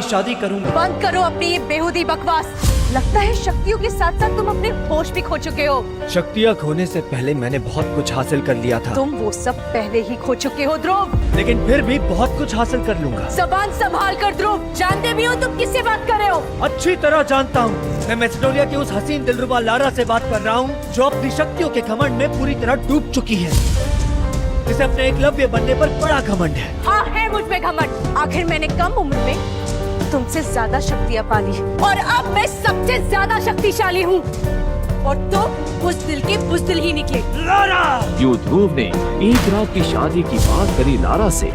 शादी करूंगा। बंद करो अपनी ये बेहुदी बकवास। लगता है शक्तियों के साथ साथ तुम अपने होश भी खो चुके हो। शक्तियाँ खोने से पहले मैंने बहुत कुछ हासिल कर लिया था। तुम वो सब पहले ही खो चुके हो ध्रुव। लेकिन फिर भी बहुत कुछ हासिल कर लूंगा। जबान संभाल कर ध्रुव। जानते भी हो तुम किससे बात कर रहे हो? अच्छी तरह जानता हूँ। मैं मैसेडोनिया की उस हसीन दिलरुबा लारा से बात कर रहा हूँ जो अपनी शक्तियों के घमंड में पूरी तरह डूब चुकी है, जिसे अपने एकलव्य बनने पर बड़ा घमंड है। हाँ है मुझ में घमंड। आखिर मैंने कम उम्र में तुमसे ज्यादा शक्तियाँ पाली और अब मैं सबसे ज्यादा शक्तिशाली हूँ और तुम बुज़दिल के बुज़दिल ही निकले। लारा! यूं ध्रुव ने एक रात की शादी की बात करी लारा से।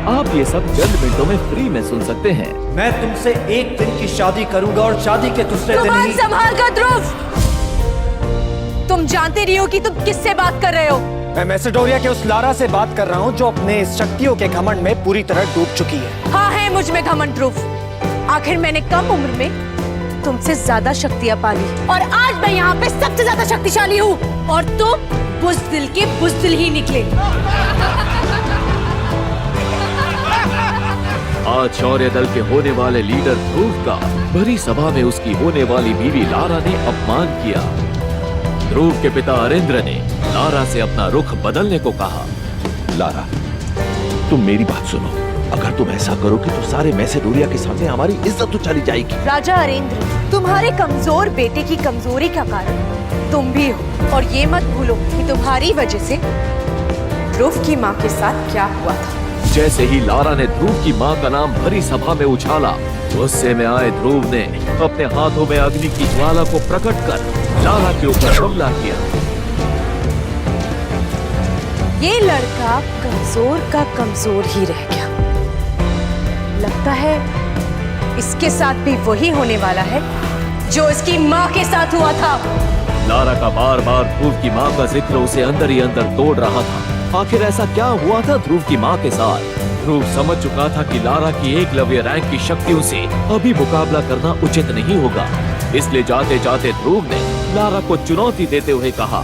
आप ये सब चंद मिनटों में फ्री में सुन सकते हैं। मैं तुमसे एक दिन की शादी करूंगा और शादी के दूसरे दिन जुबान ही संभाल कर ध्रुव। तुम जानते नहीं हो कि तुम किससे बात कर रहे हो। मैं मैसेडोनिया के उस लारा से बात कर रहा हूँ जो अपने इस शक्तियों के घमंड में पूरी तरह डूब चुकी है। हाँ है मुझ में घमंड ध्रुव। आखिर मैंने कम उम्र में तुमसे ज्यादा शक्तियाँ पाली और आज मैं यहाँ पे सबसे ज्यादा शक्तिशाली हूँ और तुम बुज़दिल के बुज़दिल ही निकले। आज शौर्य दल के होने वाले लीडर ध्रुव का भरी सभा में उसकी होने वाली बीवी लारा ने अपमान किया। ध्रुव के पिता अरिंद्र ने लारा से अपना रुख बदलने को कहा। लारा, तुम मेरी बात सुनो। अगर तुम ऐसा करोगे तो सारे मैसेडोनिया के सामने हमारी इज्जत तो चली जाएगी। राजा अरिंद्र, तुम्हारे कमजोर बेटे की कमजोरी का कारण तुम भी हो और ये मत भूलो कि तुम्हारी वजह से ध्रुव की माँ के साथ क्या हुआ था। जैसे ही लारा ने ध्रुव की मां का नाम भरी सभा में उछाला, गुस्से में आए ध्रुव ने अपने हाथों में अग्नि की ज्वाला को प्रकट कर लारा के ऊपर हमला किया। ये लड़का कमजोर का कमजोर ही रह गया। लगता है इसके साथ भी वही होने वाला है जो इसकी माँ के साथ हुआ था। लारा का बार बार ध्रुव की मां का जिक्र उसे अंदर ही अंदर तोड़ रहा था। आखिर ऐसा क्या हुआ था ध्रुव की मां के साथ? ध्रुव समझ चुका था कि लारा की एकलव्य रैंक की शक्तियों से अभी मुकाबला करना उचित नहीं होगा। इसलिए जाते जाते ध्रुव ने लारा को चुनौती देते हुए कहा,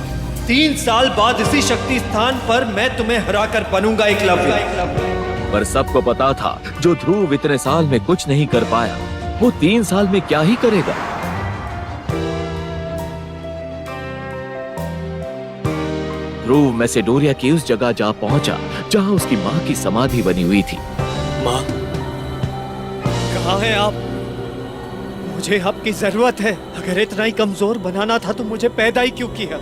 3 साल बाद इसी शक्ति स्थान पर मैं तुम्हें हराकर बनूंगा एकलव्य। पर सबको पता था जो ध्रुव इतने साल में कुछ नहीं कर पाया, वो 3 साल में क्या ही करेगा। ध्रुव मैसेडोनिया की उस जगह जा पहुंचा जहां उसकी मां की समाधि बनी हुई थी। माँ, कहाँ हैं आप? मुझे आपकी जरूरत है। अगर इतना ही कमजोर बनाना था तो मुझे पैदा ही क्यों किया?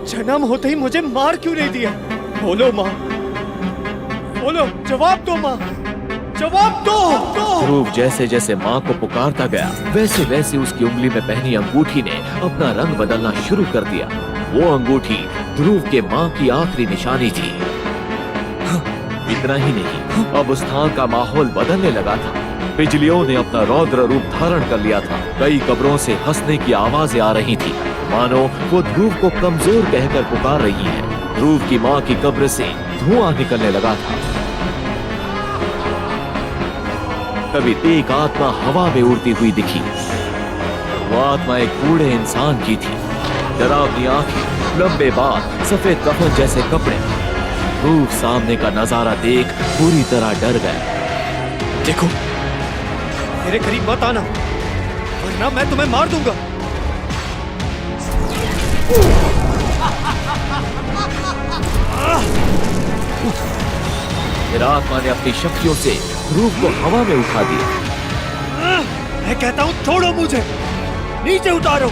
जन्म होते ही मुझे मार क्यों नहीं दिया? बोलो माँ, बोलो, जवाब दो माँ, जवाब दो। ध्रुव जैसे जैसे मां को पुकारता गया, वैसे वैसे उसकी उंगली में पहनी अंगूठी ने अपना रंग बदलना शुरू कर दिया। वो अंगूठी ध्रुव के मां की आखिरी निशानी थी। इतना ही नहीं, अब उस स्थान का माहौल बदलने लगा था। बिजलियों ने अपना रौद्र रूप धारण कर लिया था। कई कब्रों से हंसने की आवाजें आ रही थी, मानो वो ध्रुव को कमजोर कहकर पुकार रही है। ध्रुव की मां की कब्र से धुआं निकलने लगा था। तभी एक आत्मा हवा में उड़ती हुई दिखी। वो आत्मा एक बूढ़े इंसान की थी। डरावनी आंखें, लंबे बाल, सफेद कफन जैसे कपड़े। ध्रुव सामने का नजारा देख पूरी तरह डर गया। देखो, मेरे करीब मत आना वरना मैं तुम्हें मार दूंगा। फिर आत्मा ने अपनी शक्तियों से ध्रुव को हवा में उठा दिया। मैं कहता हूँ छोड़ो मुझे, नीचे उतारो।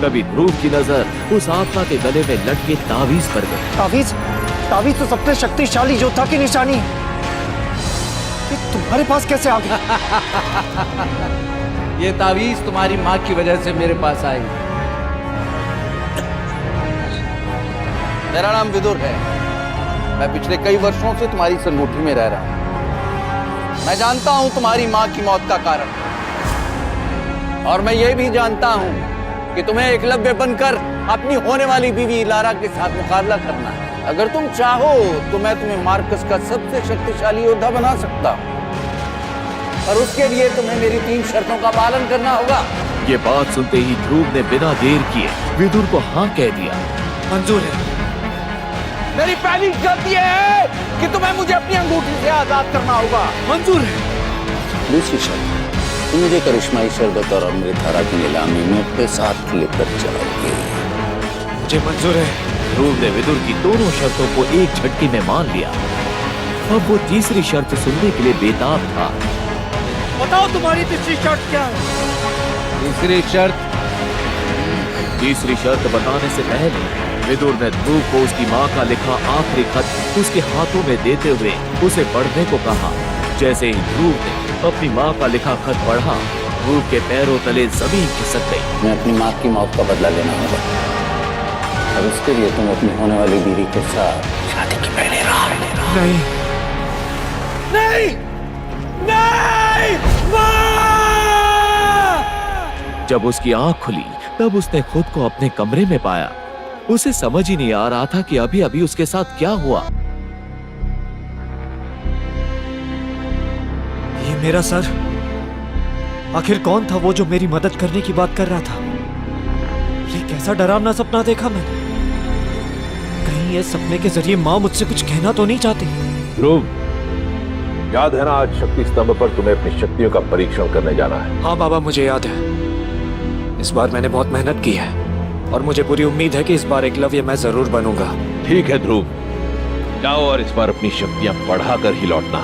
तभी ध्रुव की नजर उस आत्मा के गले में लटके तावीज पर गई। तावीज? तावीज तो सबसे शक्तिशाली योद्धा की निशानी है। ये तुम्हारे पास कैसे आ गया? ये तावीज तुम्हारी माँ की वजह से मेरे पास आई। मेरा नाम विदुर है। मैं पिछले कई वर्षों से तुम्हारी संगुठी में रह रहा हूं। मैं जानता हूं तुम्हारी माँ की मौत का कारण, और मैं ये भी जानता हूं कि तुम्हें एकलव्य बनकर अपनी होने वाली बीवी लारा के साथ मुकाबला करना है। अगर तुम चाहो तो मैं तुम्हें मार्कस का सबसे शक्तिशाली योद्धा बना सकता हूं, पर उसके लिए तुम्हें मेरी 3 शर्तों का पालन करना होगा। ये बात सुनते ही ध्रुव ने बिना देर किए विदुर को हाँ कह दिया। मंजूर है, मेरी पहली शर्त यह है कि तुम्हें मुझे अपनी अंगूठी से आजाद करना होगा। मंजूर है। दूसरी शर्त, तुम मुझे करिश्माई शरबत और अमृतधारा की नीलामी में अपने साथ लेकर चलोगे। मुझे मंजूर है। ध्रुव ने विदुर की दोनों शर्तों को एक झटके में मान लिया। अब वो तीसरी शर्त सुनने के लिए बेताब था। बताओ तुम्हारी तीसरी शर्त क्या है? तीसरी शर्त बताने से पहले विदुर ने ध्रुव को उसकी माँ का लिखा आखिरी खत उसके हाथों में देते हुए उसे पढ़ने को कहा। जैसे ही ध्रुव ने अपनी माँ का लिखा खत पढ़ा, ध्रुव के पैरों तले जमीन खिसक गई। मैं अपनी माँ की मौत का बदला लेना होगा और उसके लिए तुम अपनी होने वाली बीवी के साथ शादी की पहले राह लेना। नहीं नहीं नहीं जब उसकी आंख खुली तब उसने खुद को अपने कमरे में पाया। उसे समझ ही नहीं आ रहा था कि अभी अभी उसके साथ क्या हुआ। ये मेरा सर, आखिर कौन था वो जो मेरी मदद करने की बात कर रहा था? ये कैसा डरावना सपना देखा मैंने? कहीं ये सपने के जरिए माँ मुझसे कुछ कहना तो नहीं चाहती? ध्रुव, याद है ना आज शक्ति स्तंभ पर तुम्हें अपनी शक्तियों का परीक्षण करने जाना है? हाँ बाबा, मुझे याद है। इस बार मैंने बहुत मेहनत की है और मुझे पूरी उम्मीद है कि इस बार एकलव्य मैं जरूर बनूंगा। ठीक है ध्रुव, जाओ और इस बार अपनी शक्तियां बढ़ाकर ही लौटना।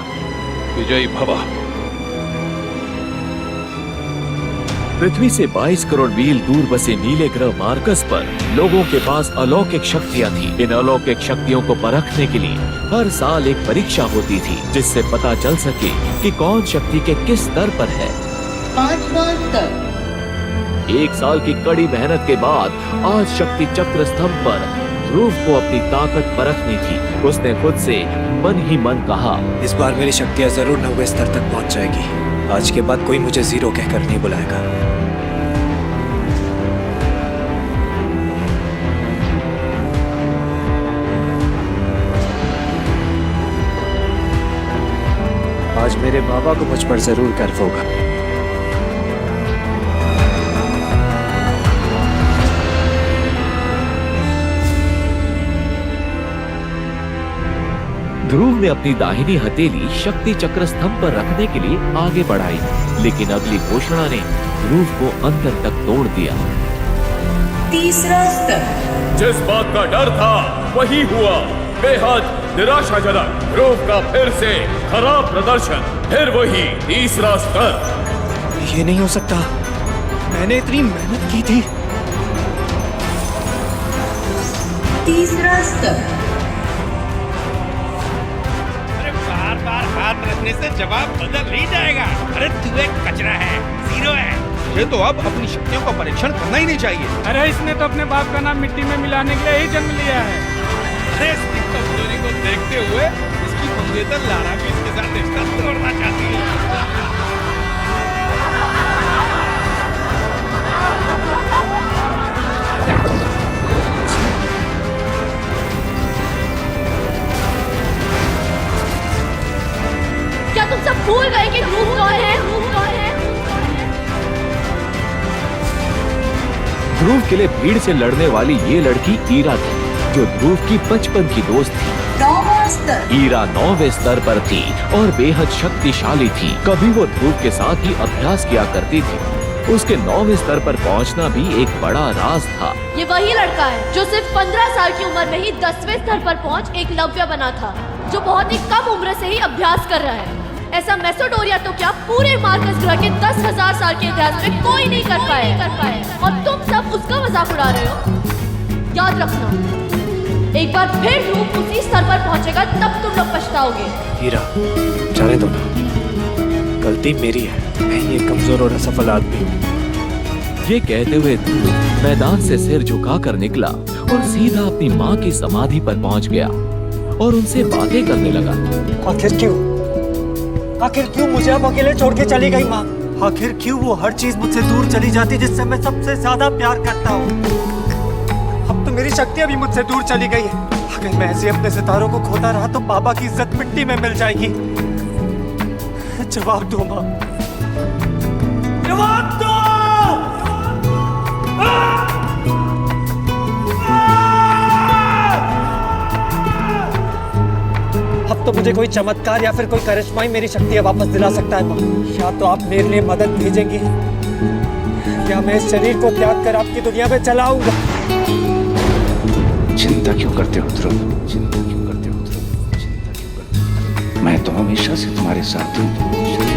विजयी भव। पृथ्वी से 22 करोड़ मील दूर बसे नीले ग्रह मार्कस पर लोगों के पास अलौकिक शक्तियां थी। इन अलौकिक शक्तियों को परखने के लिए हर साल एक परीक्षा होती थी, जिससे पता चल सके कि कौन शक्ति के किस स्तर पर है। 5वां स्तर। एक साल की कड़ी मेहनत के बाद आज शक्ति चक्र स्तंभ पर ध्रुव को अपनी ताकत परखनी थी। उसने खुद से मन ही मन कहा, इस बार मेरी शक्तियां जरूर 90 स्तर तक पहुंच जाएगी। आज के बाद कोई मुझे जीरो कहकर नहीं बुलाएगा। आज मेरे बाबा को मुझ पर जरूर गर्व होगा। ध्रुव ने अपनी दाहिनी हथेली शक्ति चक्र स्तंभ पर रखने के लिए आगे बढ़ाई, लेकिन अगली घोषणा ने ध्रुव को अंदर तक तोड़ दिया। तीसरा स्तर। जिस बात का डर था वही हुआ। बेहद निराशाजनक ध्रुव का फिर से खराब प्रदर्शन। फिर वही तीसरा स्तर। ये नहीं हो सकता, मैंने इतनी मेहनत की थी। तीसरा स्तर। बार हाथ रखने से जवाब बदल नहीं जाएगा। अरे तू एक कचरा है, जीरो है। ये तो अब अपनी शक्तियों का परीक्षण करना ही नहीं चाहिए। अरे इसने तो अपने बाप का नाम मिट्टी में मिलाने के लिए ही जन्म लिया है। अरे इसकी कमजोरी को देखते हुए इसकी मंगेतर लारा भी इसके साथ रिश्ता तोड़ना चाहती है। क्या तुम सब भूल गए कि ध्रुव कौन है? ध्रुव के लिए भीड़ से लड़ने वाली ये लड़की ईरा थी, जो ध्रुव की बचपन की दोस्त थी। 9वां स्तर। ईरा 9वें स्तर पर थी और बेहद शक्तिशाली थी। कभी वो ध्रुव के साथ ही अभ्यास किया करती थी। उसके 9वें स्तर पर पहुंचना भी एक बड़ा राज था। ये वही लड़का है जो सिर्फ 15 साल की उम्र में ही 10वें स्तर पर पहुंच एकलव्य बना था, जो बहुत ही कम उम्र से ही अभ्यास कर रहा है। ऐसा मेसोडोरिया तो क्या पूरे मार्कस ग्रह के 10,000 साल के इतिहास में कोई नहीं कर पाए। और तुम सब उसका मजाक उड़ा रहे हो। याद रखना, एक बार फिर ध्रुव उसी स्तर पर पहुंचेगा तब तुम लोग पछताओगे। हीरा, जाने दो ना, गलती मेरी है। मैं ये कमजोर और असफल आदमी हूँ। ये कहते हुए ध्रुव मैदान से सिर झुकाकर निकला और सीधा अपनी माँ की समाधि पर पहुंच गया और उनसे बातें करने लगा। आखिर क्यों मुझे अब अकेले छोड़ के चली गई माँ? आखिर क्यों वो हर चीज मुझसे दूर चली जाती जिससे मैं सबसे ज्यादा प्यार करता हूँ? अब तो मेरी शक्तियाँ भी मुझसे दूर चली गई है। अगर मैं ऐसे अपने सितारों को खोता रहा तो बाबा की इज्जत मिट्टी में मिल जाएगी। जवाब दो माँ, जवाब दो। तो मुझे कोई चमत्कार या फिर कोई करिश्मा ही मेरी शक्तियां वापस दिला सकता है माँ। या तो आप मेरे लिए मदद भेजेंगी या मैं इस शरीर को त्याग कर आपकी दुनिया में चला आऊंगा। चिंता क्यों करते हो ध्रुव? चिंता क्यों करते हो ध्रुव? चिंता क्यों करते हो? मैं तो हमेशा से तुम्हारे साथ हूँ।